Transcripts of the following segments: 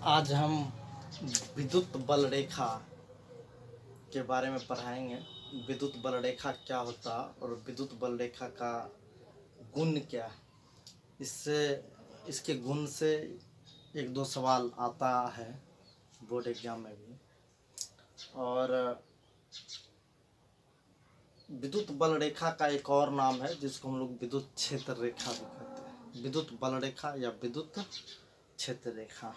आज हम विद्युत बल रेखा के बारे में पढ़ाएंगे। विद्युत बल रेखा क्या होता और विद्युत बल रेखा का गुण क्या है। इससे इसके गुण से एक दो सवाल आता है बोर्ड एग्जाम में भी। और विद्युत बल रेखा का एक और नाम है जिसको हम लोग विद्युत क्षेत्र रेखा भी कहते हैं। विद्युत बल रेखा या विद्युत क्षेत्र रेखा।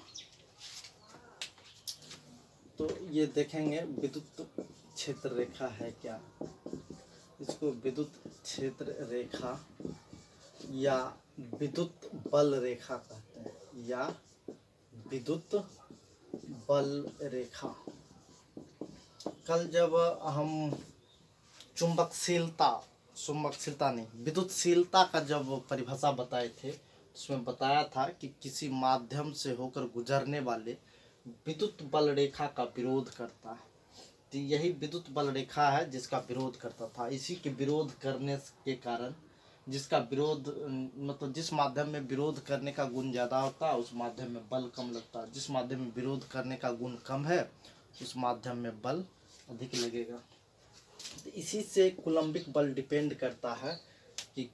तो ये देखेंगे विद्युत क्षेत्र रेखा है क्या। इसको विद्युत क्षेत्र रेखा या विद्युत बल रेखा कहते हैं या विद्युत बल रेखा। कल जब हम चुंबकशीलता नहीं, विद्युतशीलता का जब परिभाषा बताए थे उसमें बताया था कि किसी माध्यम से होकर गुजरने वाले विद्युत बल रेखा का विरोध करता है। तो यही विद्युत बल रेखा है जिसका विरोध करता था। इसी के विरोध करने के कारण, जिसका विरोध मतलब जिस माध्यम में विरोध करने का गुण ज़्यादा होता है उस माध्यम में बल कम लगता है। जिस माध्यम में विरोध करने का गुण कम है उस माध्यम में बल अधिक लगेगा। तो इसी से कूलम्बिक बल डिपेंड करता है कि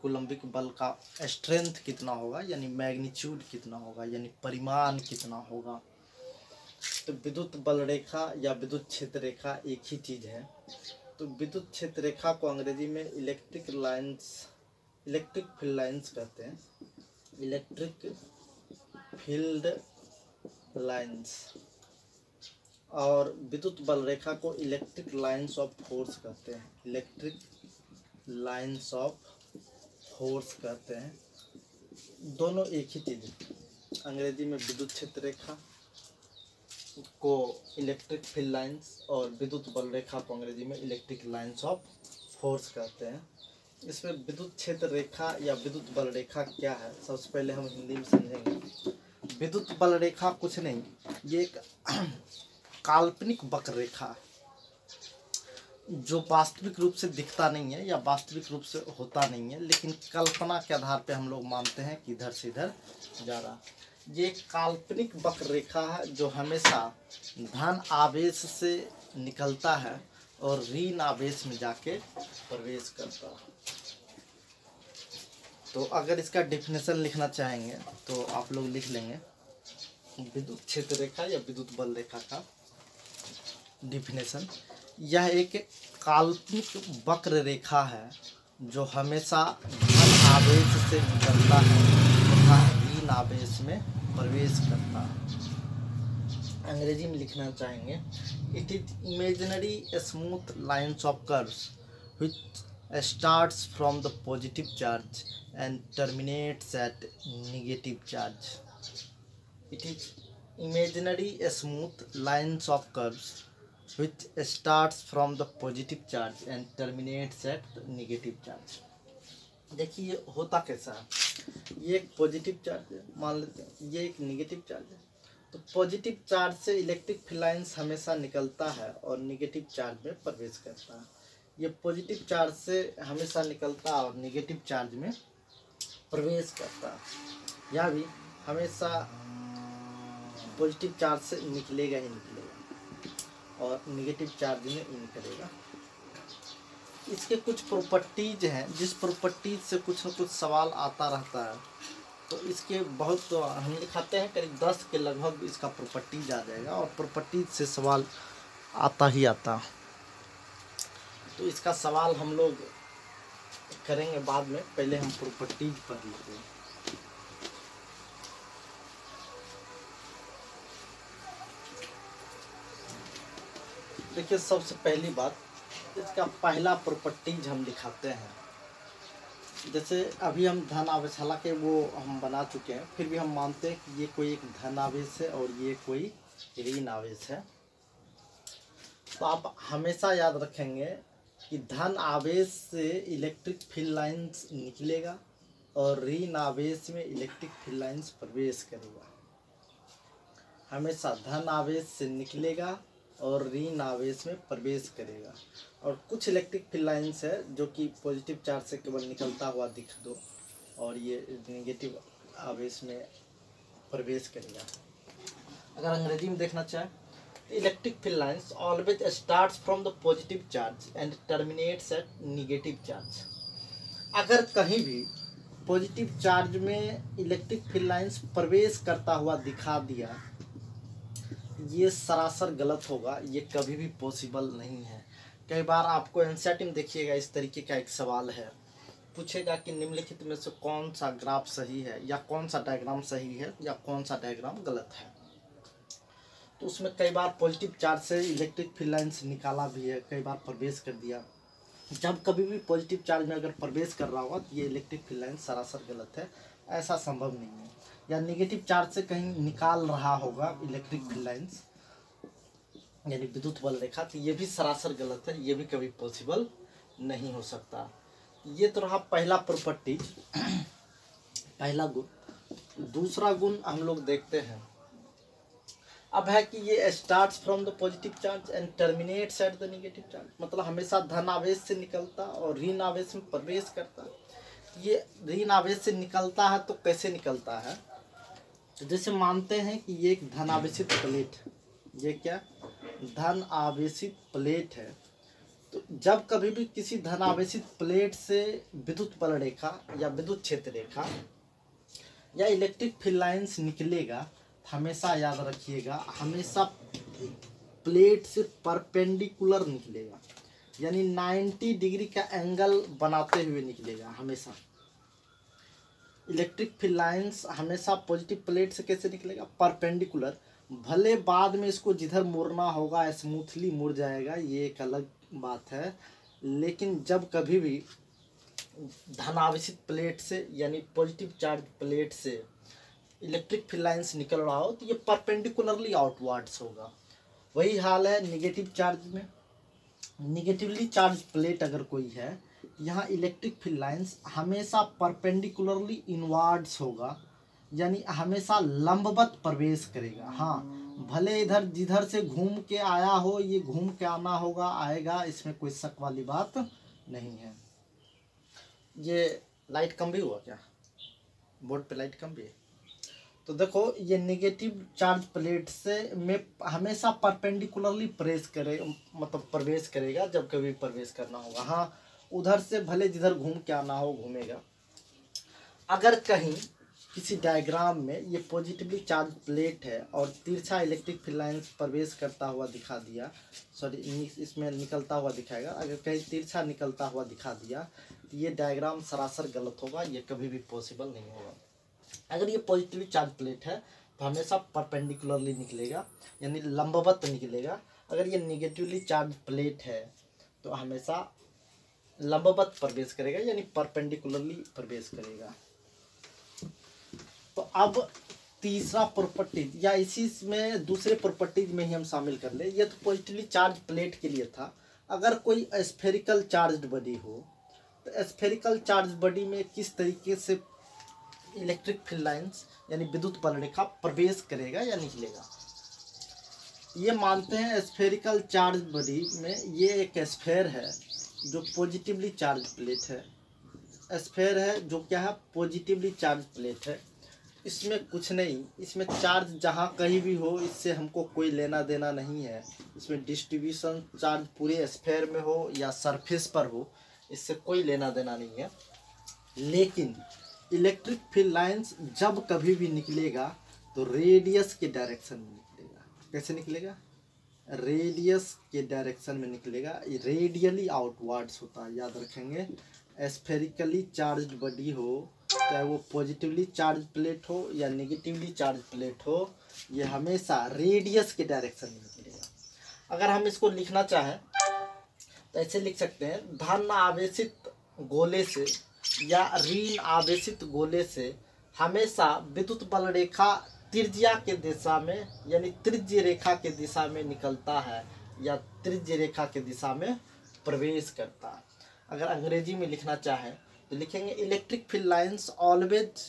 कूलम्बिक बल का स्ट्रेंथ कितना होगा, यानी मैग्नीट्यूड कितना होगा, यानी परिमाण कितना होगा। तो विद्युत बल रेखा या विद्युत क्षेत्र रेखा एक ही चीज़ है। तो विद्युत क्षेत्र रेखा को अंग्रेजी में इलेक्ट्रिक फील्ड लाइंस कहते हैं। Electric field lines. और विद्युत बल रेखा को इलेक्ट्रिक लाइंस ऑफ फोर्स कहते हैं। इलेक्ट्रिक लाइंस ऑफ फोर्स कहते हैं। दोनों एक ही चीज़ है। अंग्रेजी में विद्युत क्षेत्र रेखा को इलेक्ट्रिक फील्ड लाइंस और विद्युत बल रेखा को अंग्रेजी में इलेक्ट्रिक लाइंस ऑफ फोर्स कहते हैं। इसमें विद्युत क्षेत्र रेखा या विद्युत बल रेखा क्या है, सबसे पहले हम हिंदी में समझेंगे। विद्युत बल रेखा कुछ नहीं, ये एक काल्पनिक वक्र रेखा है जो वास्तविक रूप से दिखता नहीं है या वास्तविक रूप से होता नहीं है, लेकिन कल्पना के आधार पे हम लोग मानते हैं कि इधर से इधर जा रहा। ये काल्पनिक वक्र रेखा है जो हमेशा धन आवेश से निकलता है और ऋण आवेश में जाके प्रवेश करता है। तो अगर इसका डेफिनेशन लिखना चाहेंगे तो आप लोग लिख लेंगे विद्युत क्षेत्र रेखा या विद्युत बल रेखा का डिफिनेशन। यह एक काल्पनिक वक्र रेखा है जो हमेशा धन आवेश से निकलता है तथा ऋण आवेश में प्रवेश करता है। अंग्रेजी में लिखना चाहेंगे, it is imaginary smooth lines of curves which starts from the positive charge and terminates at negative charge. It is imaginary smooth lines of curves which starts from the positive charge and terminates at negative charge. देखिए होता कैसा है। ये एक positive charge है, मान लेते हैं ये एक नेगेटिव चार्ज है। तो पॉजिटिव चार्ज से इलेक्ट्रिक फील्ड लाइंस हमेशा निकलता है और नेगेटिव चार्ज में प्रवेश करता है। ये पॉजिटिव चार्ज से हमेशा निकलता है और नेगेटिव चार्ज में प्रवेश करता है। यह भी हमेशा पॉजिटिव चार्ज से निकलेगा ही निकलेगा और नेगेटिव चार्ज में ही निकलेगा। इसके कुछ प्रॉपर्टीज हैं जिस प्रॉपर्टीज से कुछ न कुछ सवाल आता रहता है। तो इसके बहुत हम दिखाते हैं, करीब 10 के लगभग इसका प्रॉपर्टीज आ जाएगा और प्रॉपर्टीज से सवाल आता ही आता। तो इसका सवाल हम लोग करेंगे बाद में, पहले हम प्रॉपर्टीज पढ़ लेते हैं। देखिए सबसे पहली बात, इसका पहला प्रॉपर्टीज हम दिखाते हैं। जैसे अभी हम धन आवेश, हालांकि वो हम बना चुके हैं, फिर भी हम मानते हैं कि ये कोई एक धन आवेश है और ये कोई ऋण आवेश है। तो आप हमेशा याद रखेंगे कि धन आवेश से इलेक्ट्रिक फील्ड लाइंस निकलेगा और ऋण आवेश में इलेक्ट्रिक फील्ड लाइंस प्रवेश करेगा। हमेशा धन आवेश से निकलेगा और ऋण आवेश में प्रवेश करेगा। और कुछ इलेक्ट्रिक फील्ड लाइंस है जो कि पॉजिटिव चार्ज से केवल निकलता हुआ दिख दो और ये नेगेटिव आवेश में प्रवेश करेगा। अगर अंग्रेजी में देखना चाहें, electric field lines always starts from the positive charge and terminates at negative charge. अगर कहीं भी पॉजिटिव चार्ज में इलेक्ट्रिक फील्ड लाइंस प्रवेश करता हुआ दिखा दिया, ये सरासर गलत होगा, ये कभी भी पॉसिबल नहीं है। कई बार आपको एनसीईआरटी में देखिएगा, इस तरीके का एक सवाल है, पूछेगा कि निम्नलिखित में से कौन सा ग्राफ सही है, या कौन सा डायग्राम सही है, या कौन सा डायग्राम गलत है। तो उसमें कई बार पॉजिटिव चार्ज से इलेक्ट्रिक फील्ड लाइंस निकाला भी है, कई बार प्रवेश कर दिया। जब कभी भी पॉजिटिव चार्ज में अगर प्रवेश कर रहा होगा तो ये इलेक्ट्रिक फील्ड लाइंस सरासर गलत है, ऐसा संभव नहीं है। या नेगेटिव चार्ज से कहीं निकाल रहा होगा इलेक्ट्रिक फील्ड लाइंस यानी विद्युत बल रेखा, तो ये भी सरासर गलत है, ये भी कभी पॉसिबल नहीं हो सकता। ये तो रहा पहला प्रॉपर्टीज, पहला गुण। दूसरा गुण हम लोग देखते हैं, अब है कि ये starts from the positive charge and terminates at the negative charge, मतलब हमेशा धन आवेश से निकलता और ऋण आवेश में प्रवेश करता। ये ऋण आवेश से निकलता है तो कैसे निकलता है, तो जैसे मानते हैं कि ये एक धन आवेशित प्लेट है, ये क्या धन आवेशित प्लेट है। तो जब कभी भी किसी धन आवेशित प्लेट से विद्युत बल रेखा या विद्युत क्षेत्र रेखा या इलेक्ट्रिक फील्ड लाइंस निकलेगा, हमेशा याद रखिएगा, हमेशा प्लेट से परपेंडिकुलर निकलेगा, यानी 90 डिग्री का एंगल बनाते हुए निकलेगा। हमेशा इलेक्ट्रिक फील्ड लाइंस हमेशा पॉजिटिव प्लेट से कैसे निकलेगा, परपेंडिकुलर। भले बाद में इसको जिधर मुड़ना होगा स्मूथली मुड़ जाएगा, ये एक अलग बात है, लेकिन जब कभी भी धनावेशित प्लेट से यानी पॉजिटिव चार्ज प्लेट से इलेक्ट्रिक फील्ड लाइंस निकल रहा हो तो ये परपेंडिकुलरली आउटवर्ड्स होगा। वही हाल है निगेटिव चार्ज में। निगेटिवली चार्ज प्लेट अगर कोई है, यहाँ इलेक्ट्रिक फील्ड लाइंस हमेशा परपेंडिकुलरली इनवर्ड्स होगा, यानी हमेशा लंबवत प्रवेश करेगा। हाँ, भले इधर जिधर से घूम के आया हो, ये घूम के आना होगा, आएगा, इसमें कोई शक वाली बात नहीं है। ये लाइट कम भी हुआ क्या, बोर्ड पे लाइट कम भी है? तो देखो, ये नेगेटिव चार्ज प्लेट से में हमेशा परपेंडिकुलरली प्रवेश करेगा जब कभी प्रवेश करना होगा। हाँ, उधर से भले जिधर घूम के आना हो घूमेगा। अगर कहीं किसी डायग्राम में ये पॉजिटिवली चार्ज प्लेट है और तिरछा इलेक्ट्रिक फील्ड लाइंस प्रवेश करता हुआ दिखा दिया, इसमें निकलता हुआ दिखाएगा, अगर कहीं तिरछा निकलता हुआ दिखा दिया तो ये डायग्राम सरासर गलत होगा, ये कभी भी पॉसिबल नहीं होगा। अगर ये पॉजिटिवली चार्ज प्लेट है तो हमेशा परपेंडिकुलरली निकलेगा, यानी लंबवत निकलेगा। अगर ये नेगेटिवली चार्ज प्लेट है तो हमेशा लंबवत प्रवेश करेगा, यानी परपेंडिकुलरली प्रवेश करेगा। तो अब तीसरा प्रॉपर्टीज, या इसी में दूसरे प्रॉपर्टीज में ही हम शामिल कर ले। ये तो पॉजिटिवली चार्ज प्लेट के लिए था। अगर कोई स्फेरिकल चार्ज्ड बॉडी हो तो स्फेरिकल चार्ज बॉडी में किस तरीके से इलेक्ट्रिक फील्ड लाइंस यानी विद्युत बल रेखा प्रवेश करेगा या निकलेगा। ये मानते हैं स्फेरिकल चार्ज बॉडी में ये एक स्फेयर है जो पॉजिटिवली चार्ज प्लेट है। स्फेयर है जो क्या है, पॉजिटिवली चार्ज प्लेट है। इसमें कुछ नहीं, इसमें चार्ज जहाँ कहीं भी हो इससे हमको कोई लेना देना नहीं है। इसमें डिस्ट्रीब्यूशन चार्ज पूरे स्फेयर में हो या सरफेस पर हो, इससे कोई लेना देना नहीं है। लेकिन इलेक्ट्रिक फील्ड लाइंस जब कभी भी निकलेगा तो रेडियस के डायरेक्शन में निकलेगा। कैसे निकलेगा, रेडियस के डायरेक्शन में निकलेगा। रेडियली आउटवर्ड्स होता है, याद रखेंगे। स्फेरिकली चार्ज्ड बॉडी हो, चाहे वो पॉजिटिवली चार्ज प्लेट हो या नेगेटिवली चार्ज प्लेट हो, ये हमेशा रेडियस के डायरेक्शन में निकलेगा। अगर हम इसको लिखना चाहें तो ऐसे लिख सकते हैं, धन आवेशित गोले से या ऋण आवेशित गोले से हमेशा विद्युत बल रेखा त्रिज्या के दिशा में यानी त्रिज्य रेखा के दिशा में निकलता है या त्रिज्य रेखा के दिशा में प्रवेश करता है। अगर अंग्रेजी में लिखना चाहें तो लिखेंगे, electric field lines always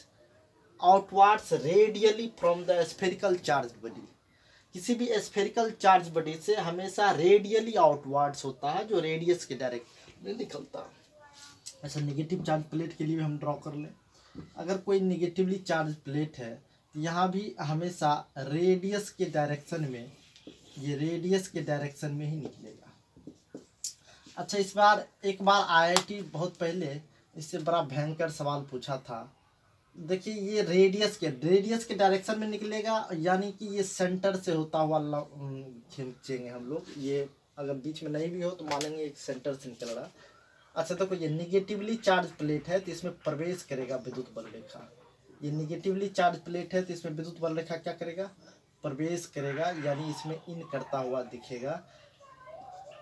outwards radially from the spherical charge body. किसी भी स्फेरिकल चार्ज बॉडी से हमेशा रेडियली आउटवर्ड्स होता है, जो रेडियस के डायरेक्शन में निकलता है। ऐसा नेगेटिव चार्ज प्लेट के लिए हम ड्रॉ कर लें। अगर कोई नेगेटिवली चार्ज प्लेट है, यहाँ भी हमेशा रेडियस के डायरेक्शन में, ये रेडियस के डायरेक्शन में ही निकलेगा। अच्छा, इस बार एक बार आईआईटी बहुत पहले इससे बड़ा भयंकर सवाल पूछा था। देखिए ये रेडियस के डायरेक्शन में निकलेगा, यानी कि ये सेंटर से होता हुआ खींचेंगे हम लोग। ये अगर बीच में नहीं भी हो तो मानेंगे एक सेंटर से निकल रहा। अच्छा देखो, ये निगेटिवली चार्ज प्लेट है तो इसमें प्रवेश करेगा विद्युत बल रेखा। ये निगेटिवली चार्ज प्लेट है तो इसमें विद्युत बल रेखा क्या करेगा, प्रवेश करेगा, यानी इसमें इन करता हुआ दिखेगा।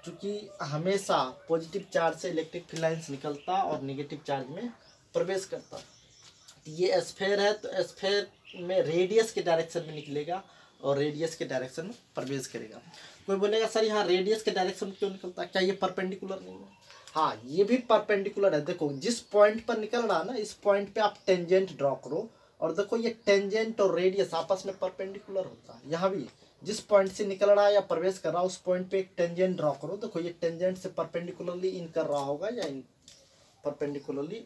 क्योंकि हमेशा पॉजिटिव चार्ज से इलेक्ट्रिक फील्ड लाइंस निकलता और नेगेटिव चार्ज में प्रवेश करता। ये स्फेयर है तो स्फेयर में रेडियस के डायरेक्शन में निकलेगा और रेडियस के डायरेक्शन में प्रवेश करेगा। कोई बोलेगा सर यहाँ रेडियस के डायरेक्शन में क्यों निकलता है, क्या ये परपेंडिकुलर नहीं है? हाँ, ये भी परपेंडिकुलर है। देखो जिस पॉइंट पर निकल रहा है ना, इस पॉइंट पे आप टेंजेंट ड्रॉ करो और देखो ये टेंजेंट और रेडियस आपस में परपेंडिकुलर होता है। यहाँ भी जिस पॉइंट से निकल रहा है या प्रवेश कर रहा है उस पॉइंट पे एक टेंजेंट ड्रॉ करो। देखो ये टेंजेंट से परपेंडिकुलरली इन कर रहा होगा या इन परपेंडिकुलरली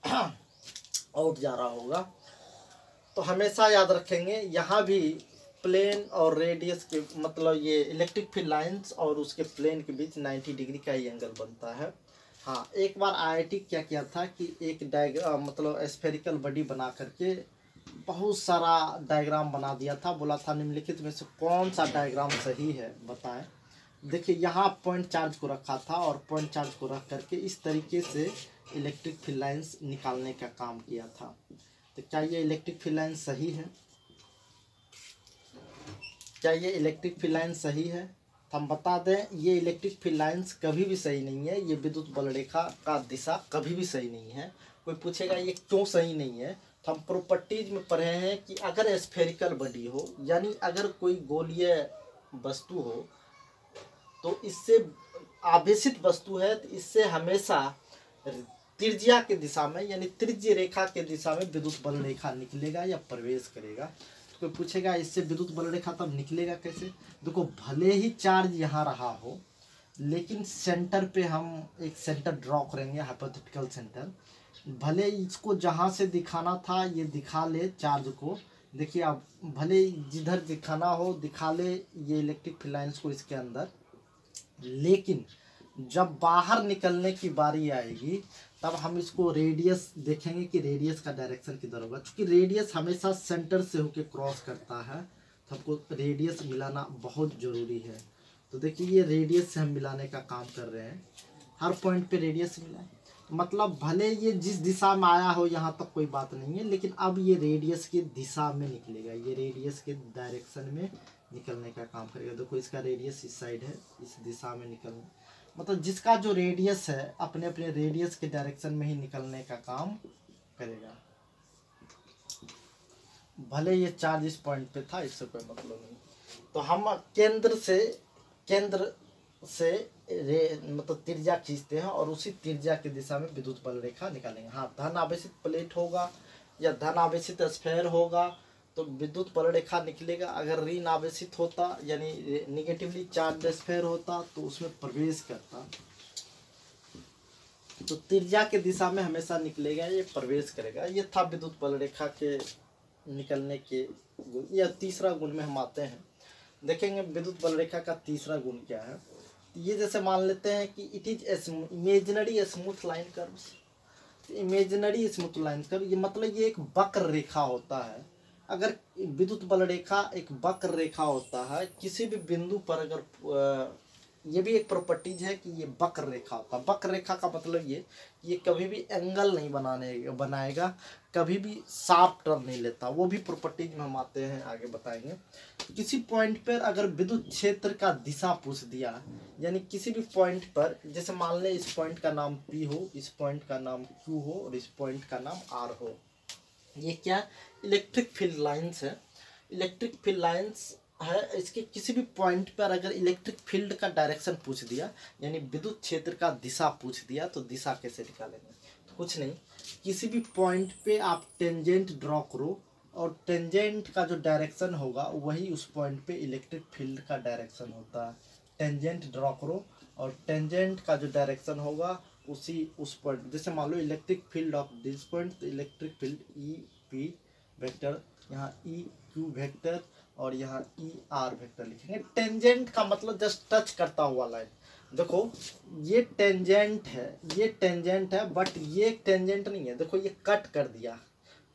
आउट जा रहा होगा। तो हमेशा याद रखेंगे यहाँ भी प्लेन और रेडियस के मतलब ये इलेक्ट्रिक फील्ड लाइंस और उसके प्लेन के बीच 90 डिग्री का ही एंगल बनता है। हाँ, एक बार आईआईटी क्या किया था कि एक डायग्राम मतलब स्फेरिकल बॉडी बना करके बहुत सारा डायग्राम बना दिया था। बोला था निम्नलिखित में से कौन सा डायग्राम सही है बताएं। देखिए यहाँ पॉइंट चार्ज को रखा था और पॉइंट चार्ज को रख करके इस तरीके से इलेक्ट्रिक फील्ड लाइंस निकालने का काम किया था। तो क्या ये इलेक्ट्रिक फील्ड लाइंस सही है? क्या ये इलेक्ट्रिक फील्ड लाइंस सही है? तो हम बता दें ये इलेक्ट्रिक फील्ड लाइंस कभी भी सही नहीं है। ये विद्युत बल रेखा का दिशा कभी भी सही नहीं है। कोई पूछेगा ये क्यों सही नहीं है, तो हम प्रॉपर्टीज में पढ़े हैं कि अगर स्फेरिकल बॉडी हो, यानी अगर कोई गोलीय वस्तु हो, तो इससे आवेशित वस्तु है तो इससे हमेशा त्रिज्या के दिशा में यानी त्रिज्य रेखा के दिशा में विद्युत बल रेखा निकलेगा या प्रवेश करेगा। तो कोई पूछेगा इससे विद्युत बल रेखा तब निकलेगा कैसे? देखो भले ही चार्ज यहाँ रहा हो, लेकिन सेंटर पे हम एक सेंटर ड्रॉ करेंगे, हाइपोथेटिकल सेंटर। भले इसको जहाँ से दिखाना था ये दिखा ले चार्ज को। देखिए अब भले जिधर दिखाना हो दिखा ले ये इलेक्ट्रिक फील्ड लाइंस को इसके अंदर, लेकिन जब बाहर निकलने की बारी आएगी तब हम इसको रेडियस देखेंगे कि रेडियस का डायरेक्शन किधर होगा। क्योंकि रेडियस हमेशा सेंटर से होकर क्रॉस करता है, तो हमको रेडियस मिलाना बहुत ज़रूरी है। तो देखिए ये रेडियस से हम मिलाने का काम कर रहे हैं, हर पॉइंट पे रेडियस मिलाएं। मतलब भले ये जिस दिशा में आया हो यहाँ तक कोई बात नहीं है, लेकिन अब ये रेडियस की दिशा में निकलेगा, ये रेडियस के डायरेक्शन में निकलने का काम करेगा। देखो इसका रेडियस इस साइड है, इस दिशा में निकलना मतलब जिसका जो रेडियस है अपने अपने रेडियस के डायरेक्शन में ही निकलने का काम करेगा। भले ये चार्ज इस पॉइंट पे था, इससे कोई मतलब नहीं। तो हम केंद्र से मतलब त्रिज्या खींचते हैं और उसी त्रिज्या की दिशा में विद्युत बल रेखा निकालेंगे। हाँ, धन आवेशित प्लेट होगा या धन आवेशित स्फेयर होगा तो विद्युत बल रेखा निकलेगा। अगर ऋण आवेशित होता यानी निगेटिवली चार्ज स्फेयर होता तो उसमें प्रवेश करता, तो त्रिज्या के दिशा में हमेशा निकलेगा, ये प्रवेश करेगा। ये था विद्युत बल रेखा के निकलने के गुण। या तीसरा गुण में हम आते हैं, देखेंगे विद्युत बल रेखा का तीसरा गुण क्या है। ये जैसे मान लेते हैं कि it is imaginary smooth line curves. Imaginary smooth line curve ये मतलब ये एक वक्र रेखा होता है। अगर विद्युत बल रेखा एक वक्र रेखा होता है, किसी भी बिंदु पर अगर ये भी एक प्रॉपर्टीज है कि ये वक्र रेखा होता है। वक्र रेखा का मतलब ये कभी भी एंगल नहीं बनाएगा, कभी भी शार्प टर्न नहीं लेता। वो भी प्रॉपर्टीज में हम आते हैं, आगे बताएंगे। किसी पॉइंट पर अगर विद्युत क्षेत्र का दिशा पूछ दिया, यानी किसी भी पॉइंट पर, जैसे मान लें इस पॉइंट का नाम P हो, इस पॉइंट का नाम Q हो और इस पॉइंट का नाम R हो। ये क्या इलेक्ट्रिक फील्ड लाइंस है, इलेक्ट्रिक फील्ड लाइंस है। इसके किसी भी पॉइंट पर अगर इलेक्ट्रिक फील्ड का डायरेक्शन पूछ दिया यानी विद्युत क्षेत्र का दिशा पूछ दिया तो दिशा कैसे निकालेंगे? तो कुछ नहीं, किसी भी पॉइंट पे आप टेंजेंट ड्रॉ करो और टेंजेंट का जो डायरेक्शन होगा वही उस पॉइंट पे इलेक्ट्रिक फील्ड का डायरेक्शन होता है। टेंजेंट ड्रॉ करो और टेंजेंट का जो डायरेक्शन होगा उसी उस पॉइंट, जैसे मान लो electric field of this point, तो electric field E P vector, यहाँ ई क्यू वेक्टर और यहाँ ई आर वेक्टर लिखेंगे। टेंजेंट का मतलब जस्ट टच करता हुआ लाइन। देखो ये टेंजेंट है, ये टेंजेंट है, बट ये टेंजेंट नहीं है। देखो ये कट कर दिया,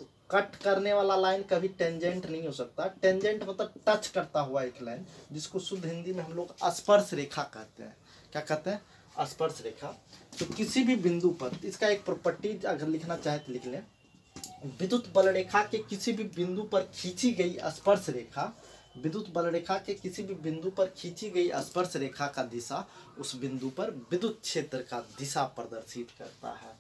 तो कट करने वाला लाइन कभी टेंजेंट नहीं हो सकता। टेंजेंट मतलब टच करता हुआ एक लाइन, जिसको शुद्ध हिंदी में हम लोग स्पर्श रेखा कहते हैं। क्या कहते हैं? स्पर्श रेखा। तो किसी भी बिंदु पर, इसका एक प्रॉपर्टी अगर लिखना चाहे तो लिख लें, विद्युत बल रेखा के किसी भी बिंदु पर खींची गई स्पर्श रेखा, विद्युत बल रेखा के किसी भी बिंदु पर खींची गई स्पर्श रेखा का दिशा उस बिंदु पर विद्युत क्षेत्र का दिशा प्रदर्शित करता है।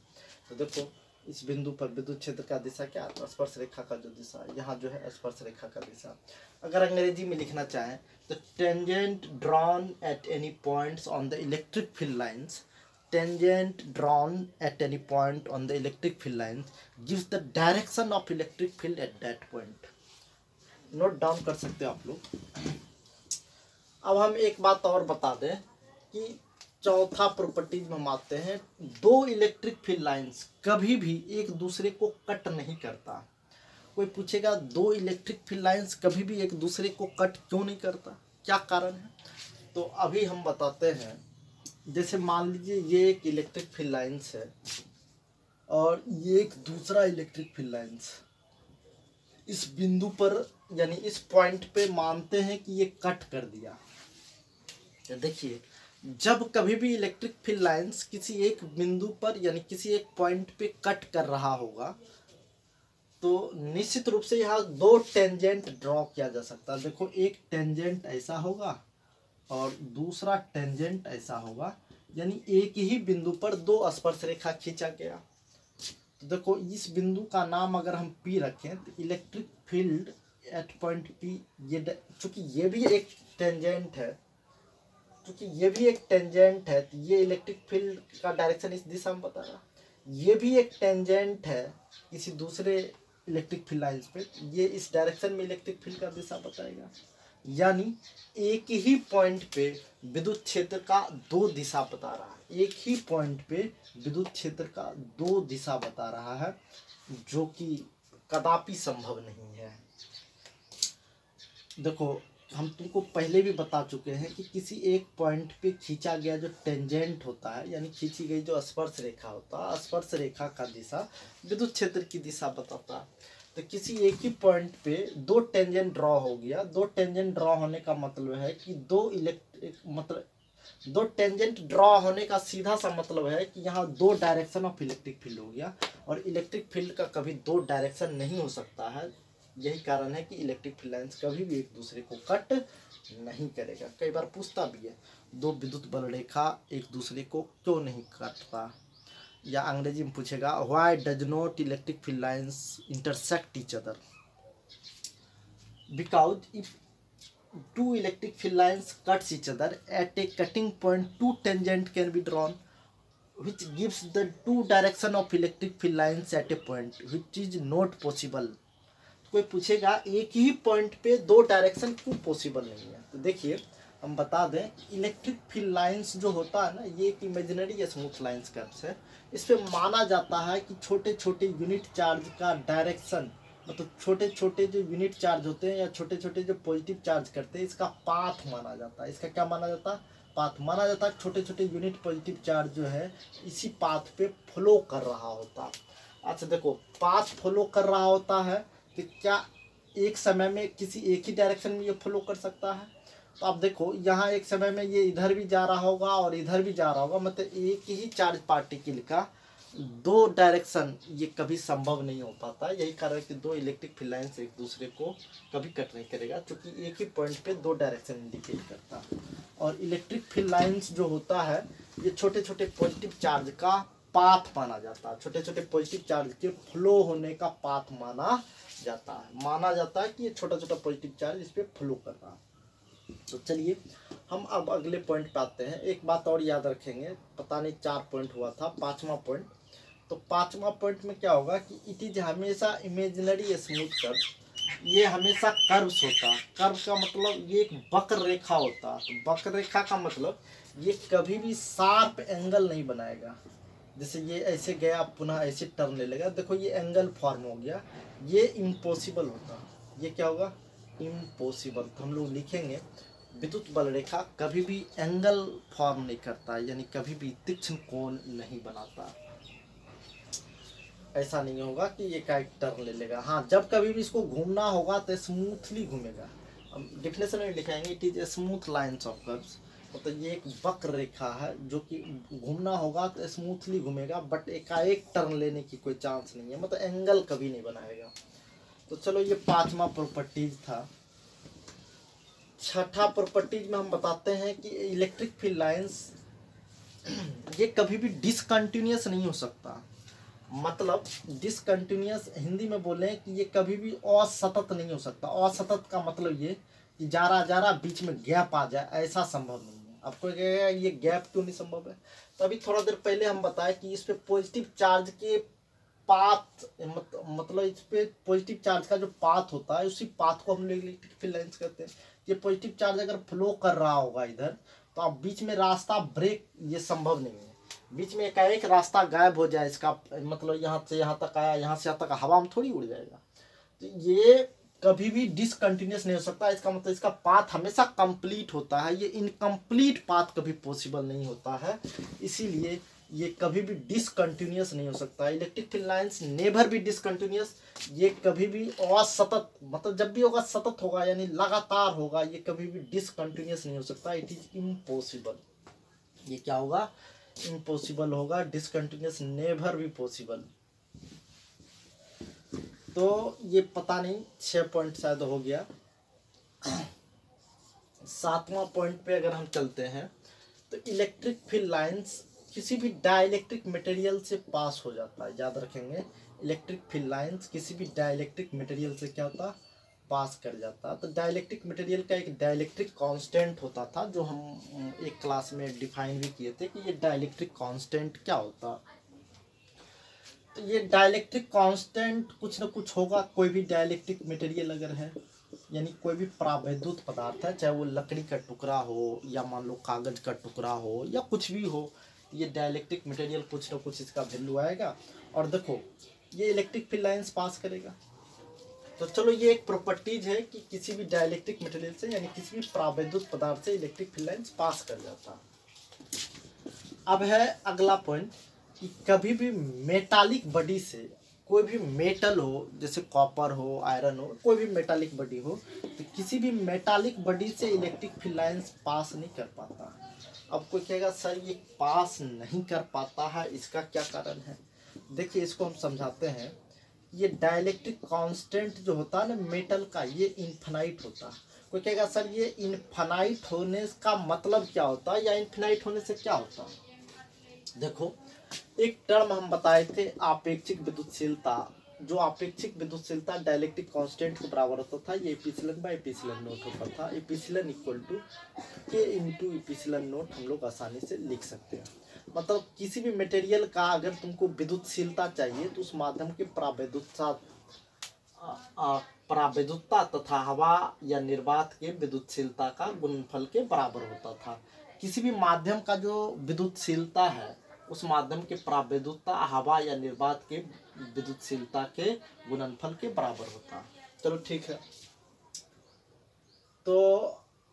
तो देखो इस बिंदु पर विद्युत क्षेत्र का दिशा क्या है? स्पर्श रेखा का जो दिशा, यहाँ जो है स्पर्श रेखा का दिशा। अगर अंग्रेजी में लिखना चाहें तो tangent drawn at any points on the electric field lines, tangent drawn at any point on the electric field lines gives the direction of electric field at that point। Note down कर सकते हो आप लोग। अब हम एक बात और बता दें कि चौथा प्रॉपर्टीज में हम आते हैं, दो इलेक्ट्रिक फील्ड लाइंस कभी भी एक दूसरे को कट नहीं करता। कोई पूछेगा दो इलेक्ट्रिक फील्ड लाइंस कभी भी एक दूसरे को कट क्यों नहीं करता, क्या कारण है? तो अभी हम बताते हैं। जैसे मान लीजिए ये एक इलेक्ट्रिक फील्ड लाइंस है और ये एक दूसरा इलेक्ट्रिक फील्ड लाइंस, इस बिंदु पर यानी इस पॉइंट पे मानते हैं कि ये कट कर दिया। तो देखिए जब कभी भी इलेक्ट्रिक फील्ड लाइंस किसी एक बिंदु पर यानी किसी एक पॉइंट पे कट कर रहा होगा तो निश्चित रूप से यहाँ दो टेंजेंट ड्रॉ किया जा सकता है। देखो एक टेंजेंट ऐसा होगा और दूसरा टेंजेंट ऐसा होगा, यानी एक ही बिंदु पर दो स्पर्श रेखा खींचा गया। तो देखो इस बिंदु का नाम अगर हम P रखें तो electric field at point P, ये चूंकि ये भी एक टेंजेंट है, क्योंकि ये भी एक टेंजेंट है तो ये इलेक्ट्रिक फील्ड का डायरेक्शन इस दिशा में बता रहा। ये भी एक टेंजेंट है किसी दूसरे इलेक्ट्रिक फील्ड लाइंस पे, ये इस डायरेक्शन में इलेक्ट्रिक फील्ड का दिशा बताएगा। यानी एक ही पॉइंट पे विद्युत क्षेत्र का दो दिशा बता रहा है, एक ही पॉइंट पे विद्युत क्षेत्र का दो दिशा बता रहा है, जो कि कदापि संभव नहीं है। देखो हम तुमको पहले भी बता चुके हैं कि किसी एक पॉइंट पे खींचा गया जो टेंजेंट होता है, यानी खींची गई जो स्पर्श रेखा होता है, स्पर्श रेखा का दिशा विद्युत क्षेत्र की दिशा बताता है। तो किसी एक ही पॉइंट पे दो टेंजेंट ड्रॉ हो गया। दो टेंजेंट ड्रॉ होने का मतलब है कि दो टेंजेंट ड्रॉ होने का सीधा सा मतलब है कि यहाँ दो डायरेक्शन ऑफ इलेक्ट्रिक फील्ड हो गया, और इलेक्ट्रिक फील्ड का कभी दो डायरेक्शन नहीं हो सकता है। यही कारण है कि इलेक्ट्रिक फील्ड लाइंस कभी भी एक दूसरे को कट नहीं करेगा। कई बार पूछता भी है दो विद्युत बल रेखा एक दूसरे को क्यों नहीं काटता, या अंग्रेजी में पूछेगा why does not electric field lines intersect each other, because if two electric field lines cuts each other at a cutting point, two tangent can be drawn which gives the two direction of electric field lines at a point which is not possible। कोई पूछेगा एक ही point पे दो direction क्यों possible नहीं है, तो देखिए हम बता दें इलेक्ट्रिक फील्ड लाइंस जो होता है ना, ये एक इमेजिनरी स्मूथ लाइंस कर्व्स है। इस पे माना जाता है कि छोटे छोटे यूनिट चार्ज का डायरेक्शन, मतलब छोटे छोटे जो यूनिट चार्ज होते हैं या छोटे छोटे जो पॉजिटिव चार्ज करते हैं, इसका पाथ माना जाता है। इसका क्या माना जाता है? पाथ माना जाता है। छोटे छोटे यूनिट पॉजिटिव चार्ज जो है इसी पाथ पे फ्लो कर रहा होता है। अच्छा देखो पाथ फ्लो कर रहा होता है कि क्या एक समय में किसी एक ही डायरेक्शन में ये फ्लो कर सकता है? तो आप देखो यहाँ एक समय में ये इधर भी जा रहा होगा और इधर भी जा रहा होगा, मतलब एक ही चार्ज पार्टिकल का दो डायरेक्शन ये कभी संभव नहीं हो पाता। यही कारण कि दो इलेक्ट्रिक फील्ड लाइंस एक दूसरे को कभी कट नहीं करेगा, क्योंकि एक ही पॉइंट पे दो डायरेक्शन इंडिकेट करता है। और इलेक्ट्रिक फील्ड लाइंस जो होता है ये छोटे छोटे पॉजिटिव चार्ज का पाथ माना जाता है, छोटे छोटे पॉजिटिव चार्ज के फ्लो होने का पाथ माना जाता है कि ये छोटा छोटा पॉजिटिव चार्ज इस पर फ्लो कर रहा है। तो चलिए हम अब अगले पॉइंट पे आते हैं। एक बात और याद रखेंगे, पता नहीं 4 पॉइंट हुआ था, 5वां पॉइंट। तो 5वां पॉइंट में क्या होगा कि इट इज हमेशा इमेजिनरी स्मूथ कर्व, ये हमेशा कर्व्स होता है। कर्व का मतलब ये एक वक्र रेखा होता है। तो वक्र रेखा का मतलब ये कभी भी शार्प एंगल नहीं बनाएगा, जैसे ये ऐसे गया पुनः ऐसे टर्न ले लेगा, देखो ये एंगल फॉर्म हो गया, ये इम्पॉसिबल होता, ये क्या होगा, इम्पॉसिबल। तो हम लोग लिखेंगे विद्युत बल रेखा कभी भी एंगल फॉर्म नहीं करता, यानी कभी भी तीक्ष्ण कोण नहीं बनाता। ऐसा नहीं होगा कि ये का एक टर्न ले लेगा। हाँ, जब कभी भी इसको घूमना होगा तो स्मूथली घूमेगा। अब डिफिनेशन में लिखाएंगे it is a smooth lines of curves, मतलब ये एक वक्र रेखा है जो कि घूमना होगा तो स्मूथली घूमेगा, बट एकाएक टर्न लेने की कोई चांस नहीं है, मतलब एंगल कभी नहीं बनाएगा। तो चलो ये 5वां प्रॉपर्टीज था। 6ठा प्रॉपर्टीज में हम बताते हैं कि इलेक्ट्रिक फील्ड लाइंस ये कभी भी डिसकंटिन्यूअस नहीं हो सकता, मतलब डिसकंटिन्यूअस हिंदी में बोले कि ये कभी भी असतत नहीं हो सकता। असतत का मतलब ये कि जा रहा बीच में गैप आ जाए, ऐसा संभव नहीं है। आपको कहेगा ये गैप क्यों नहीं संभव है, तो अभी थोड़ा देर पहले हम बताए कि इस पे पॉजिटिव चार्ज के पाथ मतलब इस पे पॉजिटिव चार्ज का जो पाथ होता है उसी पाथ को हम लोग इलेक्ट्रिक फील्ड लाइंस कहते हैं। ये पॉजिटिव चार्ज अगर फ्लो कर रहा होगा इधर, तो आप बीच में रास्ता ब्रेक ये संभव नहीं है, बीच में एकाएक रास्ता गायब हो जाए इसका, मतलब यहाँ से यहाँ तक आया, यहाँ से यहाँ तक हवा में थोड़ी उड़ जाएगा। तो ये कभी भी डिसकंटिन्यूअस नहीं हो सकता। इसका मतलब इसका पाथ हमेशा कंप्लीट होता है, ये इनकम्प्लीट पाथ कभी पॉसिबल नहीं होता है, इसीलिए ये कभी भी डिसकंटिन्यूअस नहीं हो सकता। इलेक्ट्रिक फील्ड लाइंस नेवर भी डिसकंटिन्यूअस, ये कभी भी असतत, मतलब जब भी होगा सतत होगा यानी लगातार होगा, ये कभी भी डिसकंटिन्यूअस नहीं हो सकता। It is impossible. ये क्या होगा, इम्पॉसिबल होगा, डिसकंटिन्यूअस नेवर भी पॉसिबल। तो ये पता नहीं 6 पॉइंट शायद हो गया। 7वां पॉइंट पे अगर हम चलते हैं तो इलेक्ट्रिक फील्ड लाइंस किसी भी डाइलेक्ट्रिक मटेरियल से पास हो जाता है, याद रखेंगे। इलेक्ट्रिक फील्ड लाइंस किसी भी डाइलेक्ट्रिक मटेरियल से क्या होता, पास कर जाता। तो डाइलेक्ट्रिक मटेरियल का एक डाइलेक्ट्रिक कांस्टेंट होता था जो हम एक क्लास में डिफाइन भी किए थे कि ये डाइलेक्ट्रिक कांस्टेंट क्या होता। तो ये डाइलेक्ट्रिक कांस्टेंट कुछ ना कुछ होगा, कोई भी डाइलेक्ट्रिक मटेरियल अगर है, यानी कोई भी परावैद्युत पदार्थ है, चाहे वो लकड़ी का टुकड़ा हो या मान लो कागज का टुकड़ा हो या कुछ भी हो, ये डाइलेक्ट्रिक मटेरियल कुछ ना कुछ इसका वैल्यू आएगा। और देखो ये इलेक्ट्रिक फील्ड लाइंस पास करेगा। तो चलो ये एक प्रॉपर्टीज है कि किसी भी डाइलेक्ट्रिक मटेरियल से यानी किसी भी परावैद्युत पदार्थ से इलेक्ट्रिक फील्ड लाइंस पास कर जाता। अब है अगला पॉइंट कि कभी भी मेटालिक बॉडी से, कोई भी मेटल हो जैसे कॉपर हो, आयरन हो, कोई भी मेटालिक बॉडी हो, तो किसी भी मेटालिक बॉडी से इलेक्ट्रिक फील्ड लाइंस पास नहीं कर पाता। अब कोई कहेगा सर ये पास नहीं कर पाता है, इसका क्या कारण है। देखिए इसको हम समझाते हैं। ये डाइलेक्ट्रिक कांस्टेंट जो होता है ना मेटल का, ये इन्फिनाइट होता है। कोई कहेगा सर ये इन्फिनाइट होने का मतलब क्या होता है या इन्फिनाइट होने से क्या होता है। देखो एक टर्म हम बताए थे आपेक्षिक विद्युतशीलता, जो आपेक्षिक विद्युतशीलता डाइलेक्ट्रिक कांस्टेंट के बराबर होता था, ये एप्सिलॉन बाय एप्सिलॉन नॉट होता था। एप्सिलॉन इक्वल टू के इंटू एप्सिलॉन नॉट हम लोग आसानी से लिख सकते हैं। मतलब किसी भी मटेरियल का अगर तुमको विद्युतशीलता चाहिए तो उस माध्यम के परावैद्युतता तथा हवा या निर्वात के विद्युतशीलता का गुणनफल के बराबर होता था। किसी भी माध्यम का जो विद्युतशीलता है उस माध्यम के परावैद्युतता हवा या निर्वात के विद्युतशीलता के गुणनफल के बराबर होता। चलो ठीक है। तो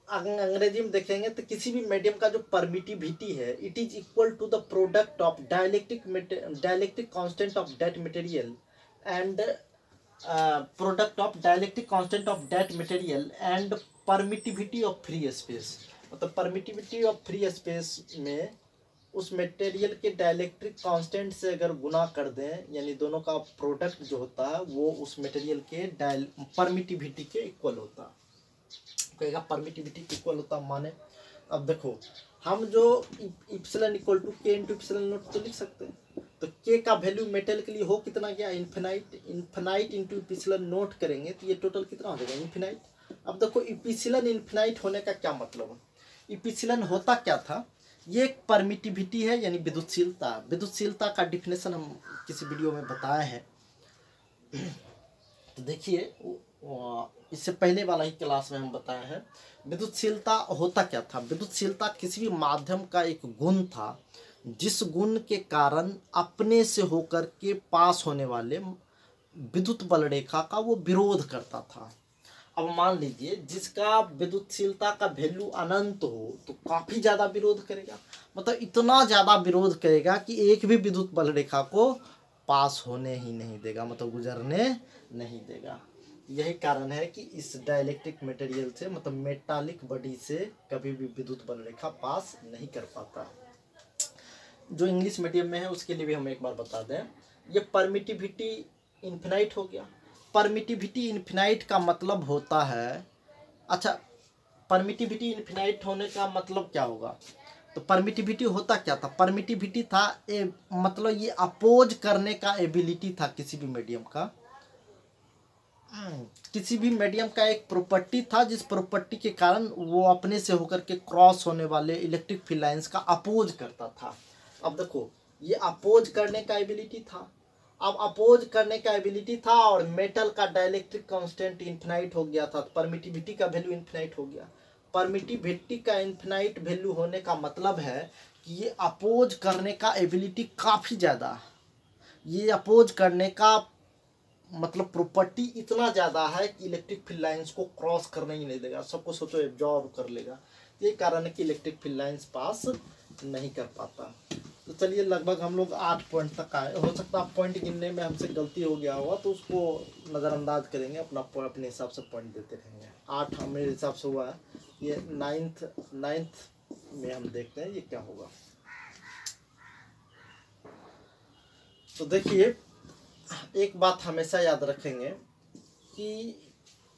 अंग्रेजी में देखेंगे तो किसी भी मीडियम का जो परमिटिविटी है it is equal to the product of dielectric constant of that material and product of dielectric constant of that material and permittivity of free space. मतलब परमिटिविटी ऑफ फ्री स्पेस में उस material के dielectric constant से अगर गुना कर दें, यानी दोनों का प्रोडक्ट जो होता है वो उस मटेरियल के परमिटिविटी के इक्वल होता। कहेगा परमिटिविटी के इक्वल होता माने, अब देखो हम जो इप्सिलॉन इक्वल टू के इंटू इप्सिलॉन नॉट तो लिख सकते हैं। तो के का वैल्यू मेटल के लिए हो कितना गया, infinite. Infinite into epsilon not करेंगे तो ये टोटल कितना हो जाएगा, इन्फिनाइट। अब देखो इप्सिलॉन इन्फिनाइट होने का क्या मतलब है। इप्सिलॉन होता क्या था, ये एक परमिटिविटी है यानी विद्युतशीलता। विद्युतशीलता का डिफिनेशन हम किसी वीडियो में बताए हैं। तो देखिए इससे पहले वाला ही क्लास में हम बताए हैं। विद्युतशीलता होता क्या था, विद्युतशीलता किसी भी माध्यम का एक गुण था जिस गुण के कारण अपने से होकर के पास होने वाले विद्युत बल रेखा का वो विरोध करता था। अब मान लीजिए जिसका विद्युतशीलता का वैल्यू अनंत हो तो काफी ज्यादा विरोध करेगा, मतलब इतना ज्यादा विरोध करेगा कि एक भी विद्युत बल रेखा को पास होने ही नहीं देगा, मतलब गुजरने नहीं देगा। यही कारण है कि इस डाइलेक्ट्रिक मटेरियल से, मतलब मेटालिक बॉडी से कभी भी विद्युत बल रेखा पास नहीं कर पाता। जो इंग्लिश मीडियम में है उसके लिए भी हम एक बार बता दें, ये परमिटिविटी इन्फिनाइट हो गया। परमिटिविटी इन्फिनाइट का मतलब होता है, अच्छा परमिटिविटी इन्फिनाइट होने का मतलब क्या होगा, तो परमिटिविटी होता क्या था, परमिटिविटी था मतलब ये अपोज करने का एबिलिटी था किसी भी मीडियम का, किसी भी मीडियम का एक प्रॉपर्टी था जिस प्रॉपर्टी के कारण वो अपने से होकर के क्रॉस होने वाले इलेक्ट्रिक फील्ड लाइंस का अपोज करता था। अब देखो ये अपोज करने का एबिलिटी था, अब अपोज करने का एबिलिटी था और मेटल का डाइलेक्ट्रिक कांस्टेंट इन्फिनाइट हो गया था, परमिटिविटी का वैल्यू इन्फिनाइट हो गया। परमिटिविटी का इन्फिनाइट वैल्यू होने का मतलब है कि ये अपोज करने का एबिलिटी काफ़ी ज़्यादा, ये अपोज करने का मतलब प्रॉपर्टी इतना ज़्यादा है कि इलेक्ट्रिक फील्ड लाइंस को क्रॉस करने ही नहीं देगा, सबको सोचो एब्जॉर्ब कर लेगा। ये कारण है कि इलेक्ट्रिक फील्ड लाइंस पास नहीं कर पाता। तो चलिए लगभग हम लोग 8 पॉइंट तक आए, हो सकता है पॉइंट गिनने में हमसे गलती हो गया होगा तो उसको नज़रअंदाज करेंगे, अपने हिसाब से पॉइंट देते रहेंगे। 8 मेरे हिसाब से हुआ है, ये नाइन्थ में हम देखते हैं ये क्या होगा। तो देखिए एक बात हमेशा याद रखेंगे कि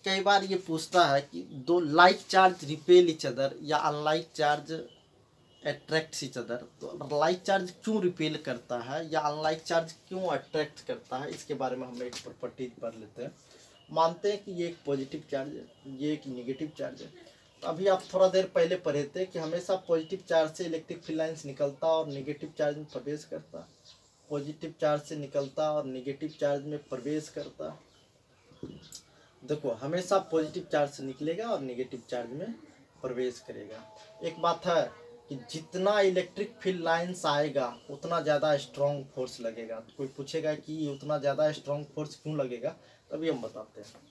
कई बार ये पूछता है कि दो like charge repel each other या unlike charge attract each other, तो लाइक चार्ज क्यों रिपेल करता है या अनलाइक चार्ज क्यों अट्रैक्ट करता है, इसके बारे में हम एक प्रॉपर्टी पढ़ लेते हैं। मानते हैं कि ये एक पॉजिटिव चार्ज है, ये एक निगेटिव चार्ज है। तो अभी आप थोड़ा देर पहले पढ़े थे कि हमेशा पॉजिटिव चार्ज से इलेक्ट्रिक फील्ड लाइंस निकलता और निगेटिव चार्ज में प्रवेश करता, पॉजिटिव चार्ज से निकलता और निगेटिव चार्ज में प्रवेश करता। देखो हमेशा पॉजिटिव चार्ज से निकलेगा और निगेटिव चार्ज में प्रवेश करेगा। एक बात है कि जितना इलेक्ट्रिक फील्ड लाइंस आएगा उतना ज़्यादा स्ट्रॉन्ग फोर्स लगेगा। तो कोई पूछेगा कि उतना ज़्यादा स्ट्रॉन्ग फोर्स क्यों लगेगा, तभी हम बताते हैं।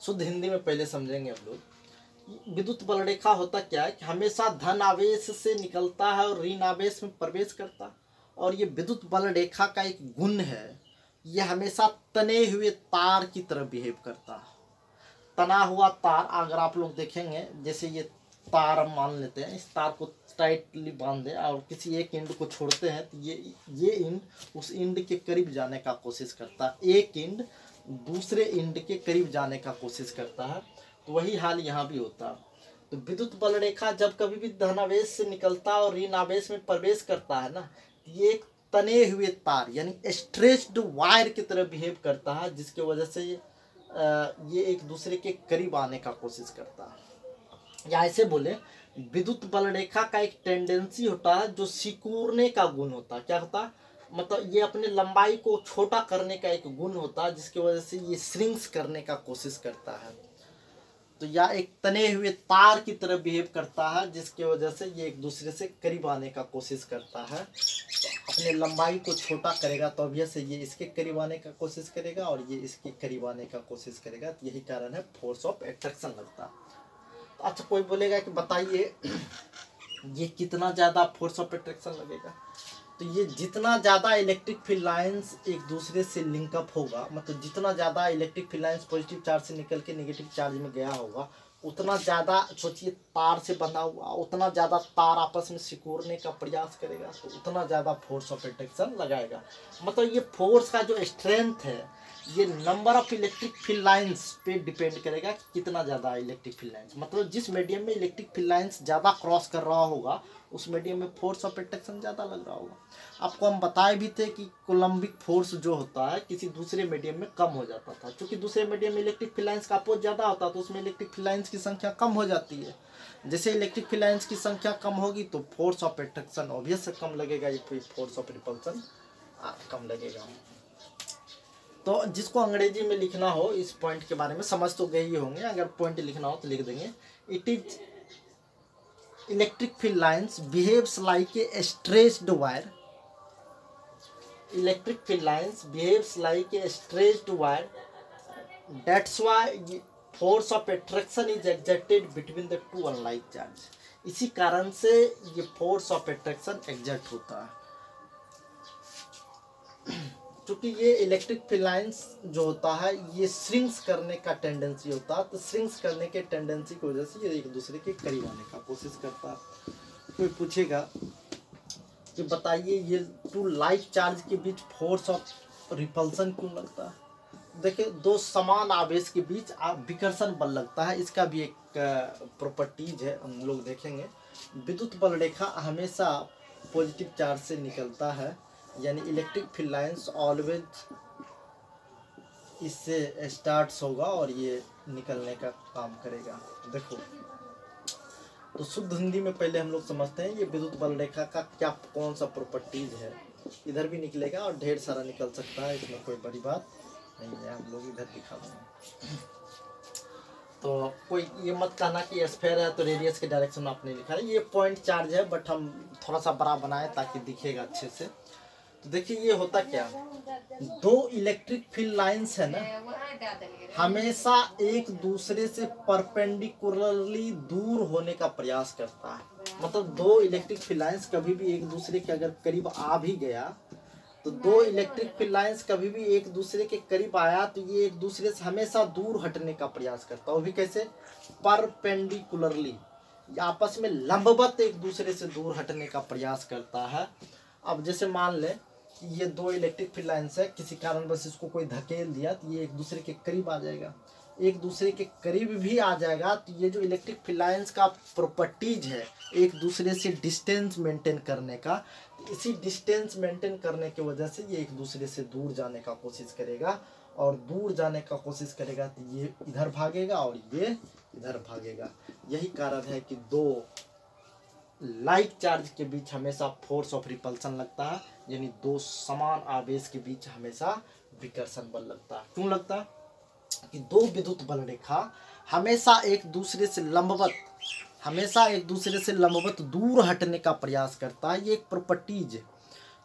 शुद्ध हिंदी में पहले समझेंगे हम लोग। विद्युत बल रेखा होता क्या है कि हमेशा धन आवेश से निकलता है और ऋण आवेश में प्रवेश करता, और ये विद्युत बल रेखा का एक गुण है, ये हमेशा तने हुए तार की तरह बिहेव करता है। तना हुआ तार अगर आप लोग देखेंगे, जैसे ये तार हम मान लेते हैं, इस तार को टाइटली बांध दें और किसी एक एंड को छोड़ते हैं तो ये एंड उस एंड के करीब जाने का कोशिश करता है, एक एंड दूसरे एंड के करीब जाने का कोशिश करता है। तो वही हाल यहाँ भी होता है। तो विद्युत बल रेखा जब कभी भी धनावेश से निकलता और ऋण आवेश में प्रवेश करता है ना, ये एक तने हुए तार यानी स्ट्रेच्ड वायर की तरह बिहेव करता है, जिसकी वजह से ये एक दूसरे के करीब आने का कोशिश करता है। या ऐसे बोले विद्युत बल रेखा का एक टेंडेंसी होता है जो सिकुड़ने का गुण होता है। क्या होता है, मतलब ये अपने लंबाई को छोटा करने का एक गुण होता है, जिसकी वजह से ये श्रिंक्स करने का कोशिश करता है। तो या एक तने हुए तार की तरह बिहेव करता है, जिसकी वजह से ये एक दूसरे से करीब आने का कोशिश करता है। तो अपने लंबाई को छोटा करेगा तो ऑब्वियस ये इसके करीब आने का कोशिश करेगा और ये इसके करीब आने का कोशिश करेगा। तो यही कारण है फोर्स ऑफ अट्रैक्शन लगता है। तो अच्छा कोई बोलेगा कि बताइए ये कितना ज़्यादा फोर्स ऑफ अट्रैक्शन लगेगा, तो ये जितना ज़्यादा इलेक्ट्रिक फील्ड लाइंस एक दूसरे से लिंकअप होगा, मतलब जितना ज़्यादा electric field lines positive charge से निकल के नेगेटिव चार्ज में गया होगा, उतना ज़्यादा सोचिए तार से बंधा हुआ, उतना ज़्यादा तार आपस में सिकुड़ने का प्रयास करेगा, तो उतना ज़्यादा फोर्स ऑफ अट्रैक्शन लगाएगा। मतलब ये फोर्स का जो स्ट्रेंथ है ये number of electric field lines पे डिपेंड करेगा कि कितना ज़्यादा इलेक्ट्रिक फील्ड लाइंस, मतलब जिस मीडियम में इलेक्ट्रिक फील्ड लाइंस ज़्यादा क्रॉस कर रहा होगा उस मीडियम में फोर्स ऑफ अट्रैक्शन ज़्यादा लग रहा होगा। आपको हम बताए भी थे कि कोलम्बिक फोर्स जो होता है किसी दूसरे मीडियम में कम हो जाता था, क्योंकि दूसरे मीडियम में इलेक्ट्रिक फील्ड लाइंस का अपोज ज़्यादा होता है तो उसमें इलेक्ट्रिक फील्ड लाइंस की संख्या कम हो जाती है। जैसे इलेक्ट्रिक फील्ड लाइंस की संख्या कम होगी तो फोर्स ऑफ अट्रैक्शन ऑब्वियस कम लगेगा, ये फोर्स ऑफ रिपल्सन कम लगेगा। तो जिसको अंग्रेजी में लिखना हो इस पॉइंट के बारे में समझ तो गए ही होंगे, अगर पॉइंट लिखना हो तो लिख देंगे। It is electric field lines behaves like a stretched wire. Electric field lines behaves like a stretched wire. That's why force of attraction is exerted between the two unlike charge. इसी कारण से ये force of attraction exert होता है, क्योंकि ये electric field lines जो होता है ये श्रिंक्स करने का टेंडेंसी होता है, तो श्रिंक्स करने के टेंडेंसी की वजह से ये एक दूसरे के करीब आने का कोशिश करता है। कोई पूछेगा कि बताइए ये टू लाइक चार्ज के बीच फोर्स ऑफ रिपल्सन क्यों लगता है? देखिए, दो समान आवेश के बीच विकर्षण बल लगता है, इसका भी एक प्रॉपर्टीज है, हम लोग देखेंगे। विद्युत बल रेखा हमेशा पॉजिटिव चार्ज से निकलता है, यानी इलेक्ट्रिक फील्ड लाइंस ऑलवेज इससे स्टार्ट्स होगा और ये निकलने का काम करेगा। देखो, तो शुद्ध हिंदी में पहले हम लोग समझते हैं ये विद्युत बल रेखा का क्या कौन सा प्रॉपर्टीज है। इधर भी निकलेगा और ढेर सारा निकल सकता है, इसमें कोई बड़ी बात नहीं है, हम लोग इधर दिखा देंगे। तो कोई ये मत कहना कि स्फीयर है तो रेडियस के डायरेक्शन में आपने लिखा है, ये पॉइंट चार्ज है, बट हम थोड़ा सा बड़ा बनाए ताकि दिखेगा अच्छे से। तो देखिए ये होता क्या, दो इलेक्ट्रिक फील्ड लाइंस है ना, हमेशा एक दूसरे से परपेंडिकुलरली दूर होने का प्रयास करता है। मतलब दो इलेक्ट्रिक फील्ड लाइंस कभी भी एक दूसरे के अगर करीब आ भी गया, तो दो इलेक्ट्रिक फील्ड लाइंस कभी भी एक दूसरे के करीब आया तो ये एक दूसरे से हमेशा दूर हटने का प्रयास करता है, वो भी कैसे? परपेंडिकुलरली, आपस में लंबवत एक दूसरे से दूर हटने का प्रयास करता है। अब जैसे मान ले कि ये दो इलेक्ट्रिक फील्ड लाइंस है, किसी कारण बस इसको कोई धकेल दिया तो ये एक दूसरे के करीब आ जाएगा, एक दूसरे के करीब भी आ जाएगा। तो ये जो इलेक्ट्रिक फील्ड लाइंस का प्रॉपर्टीज है एक दूसरे से डिस्टेंस मेंटेन करने का, इसी डिस्टेंस मेंटेन करने की वजह से ये एक दूसरे से दूर जाने का कोशिश करेगा, और दूर जाने का कोशिश करेगा तो ये इधर भागेगा और ये इधर भागेगा। यही कारण है कि दो लाइक चार्ज के बीच हमेशा फोर्स ऑफ रिपल्सन लगता है, यानी दो समान आवेश के बीच हमेशा विकर्षण बल लगता है। क्यों लगता है? कि दो विद्युत बल रेखा हमेशा एक दूसरे से लंबवत दूर हटने का प्रयास करता है। ये एक प्रॉपर्टीज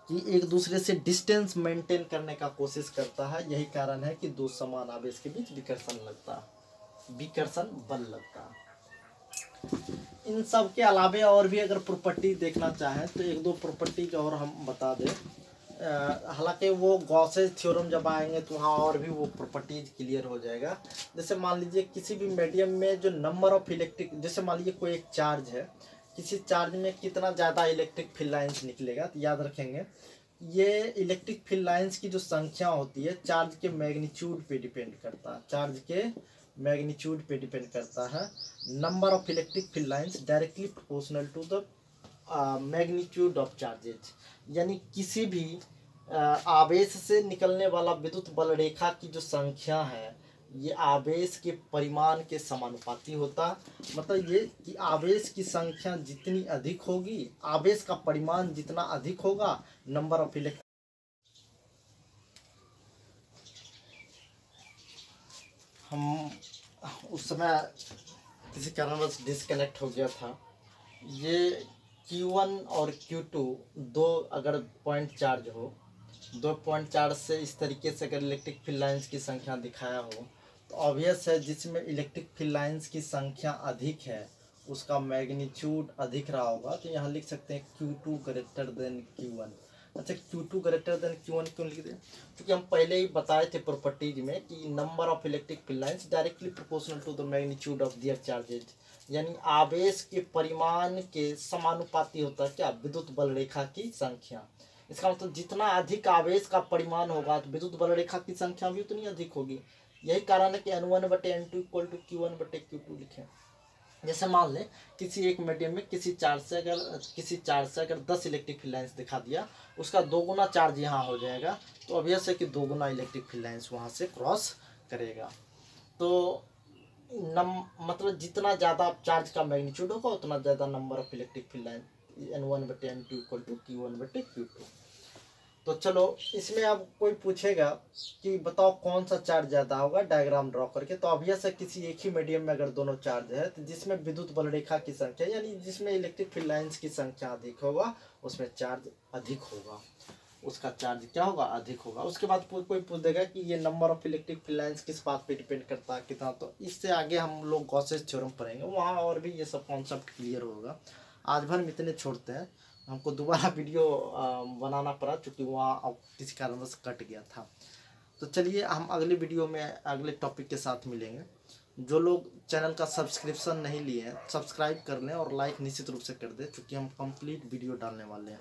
कि एक दूसरे से डिस्टेंस मेंटेन करने का कोशिश करता है। यही कारण है कि दो समान आवेश के बीच विकर्षण बल लगता है। इन सब के अलावे और भी अगर प्रॉपर्टी देखना चाहें तो एक दो प्रॉपर्टीज और हम बता दें। हालांकि वो गॉसेज थ्योरम जब आएंगे तो वहाँ और भी वो प्रॉपर्टीज क्लियर हो जाएगा। जैसे मान लीजिए किसी भी मीडियम में जो नंबर ऑफ इलेक्ट्रिक, जैसे मान लीजिए कोई एक चार्ज है, किसी चार्ज में कितना ज़्यादा इलेक्ट्रिक फील्ड लाइंस निकलेगा, तो याद रखेंगे ये इलेक्ट्रिक फील्ड लाइंस की जो संख्या होती है चार्ज के मैग्नीट्यूड पे डिपेंड करता है, चार्ज के मैग्नीट्यूड पे डिपेंड करता है। Number of electric field lines directly proportional to the magnitude of charges, यानी किसी भी आवेश से निकलने वाला विद्युत बल रेखा की जो संख्या है ये आवेश के परिमाण के समानुपाती होता। मतलब ये कि आवेश की संख्या जितनी अधिक होगी, आवेश का परिमाण जितना अधिक होगा, नंबर ऑफ इलेक्ट्रिक, हम उस समय किसी कारणवश डिस्कनेक्ट हो गया था। ये Q1 और Q2 दो अगर पॉइंट चार्ज हो, दो पॉइंट चार्ज से इस तरीके से अगर इलेक्ट्रिक फील्ड लाइंस की संख्या दिखाया हो तो ऑब्वियस है जिसमें इलेक्ट्रिक फील्ड लाइंस की संख्या अधिक है उसका मैग्नीट्यूड अधिक रहा होगा। तो यहाँ लिख सकते हैं Q2 ग्रेटर देन Q1। अच्छा, Q2 ग्रेटर देन Q1 क्यों लिख दें? क्योंकि हम पहले ही बताए थे प्रॉपर्टीज में कि number of electric field lines directly proportional to the magnitude of their charges, यानी आवेश के परिमाण के समानुपाती होता है क्या? विद्युत बल रेखा की संख्या। इसका मतलब जितना अधिक आवेश का परिमाण होगा तो विद्युत बल रेखा की संख्या भी उतनी अधिक होगी। यही कारण है कि N1/N2 इक्वल टू Q1/Q2 लिखें। जैसे मान लें किसी एक मीडियम में किसी चार्ज से अगर 10 इलेक्ट्रिक फील्ड लाइंस दिखा दिया, उसका 2 गुना चार्ज यहाँ हो जाएगा, तो ऑब्वियस है कि 2 गुना इलेक्ट्रिक फील्ड लाइंस वहाँ से क्रॉस करेगा। तो मतलब जितना ज़्यादा चार्ज का मैग्नीट्यूड होगा उतना ज़्यादा number of electric field line N1/N2 equal to Q1/Q2। तो चलो इसमें अब कोई पूछेगा कि बताओ कौन सा चार्ज ज़्यादा होगा डायग्राम ड्रॉ करके, तो ऑब्वियस है किसी एक ही मीडियम में अगर दोनों चार्ज है तो जिसमें विद्युत बल रेखा की संख्या यानी जिसमें इलेक्ट्रिक फील्ड लाइंस की संख्या अधिक होगा उसमें चार्ज अधिक होगा, उसका चार्ज क्या होगा, अधिक होगा। उसके बाद कोई पूछ देगा कि ये number of electric field lines किस बात पे डिपेंड करता है कितना, तो इससे आगे हम लोग गॉसेस थ्योरम पढ़ेंगे, वहाँ और भी ये सब कॉन्सेप्ट क्लियर होगा। आज भर में इतने छोड़ते हैं, हमको दोबारा वीडियो बनाना पड़ा क्योंकि वहाँ अब किसी कारणवश कट गया था। तो चलिए हम अगले वीडियो में अगले टॉपिक के साथ मिलेंगे। जो लोग चैनल का सब्सक्रिप्शन नहीं लिए हैं सब्सक्राइब कर लें और लाइक निश्चित रूप से कर दें क्योंकि हम कंप्लीट वीडियो डालने वाले हैं।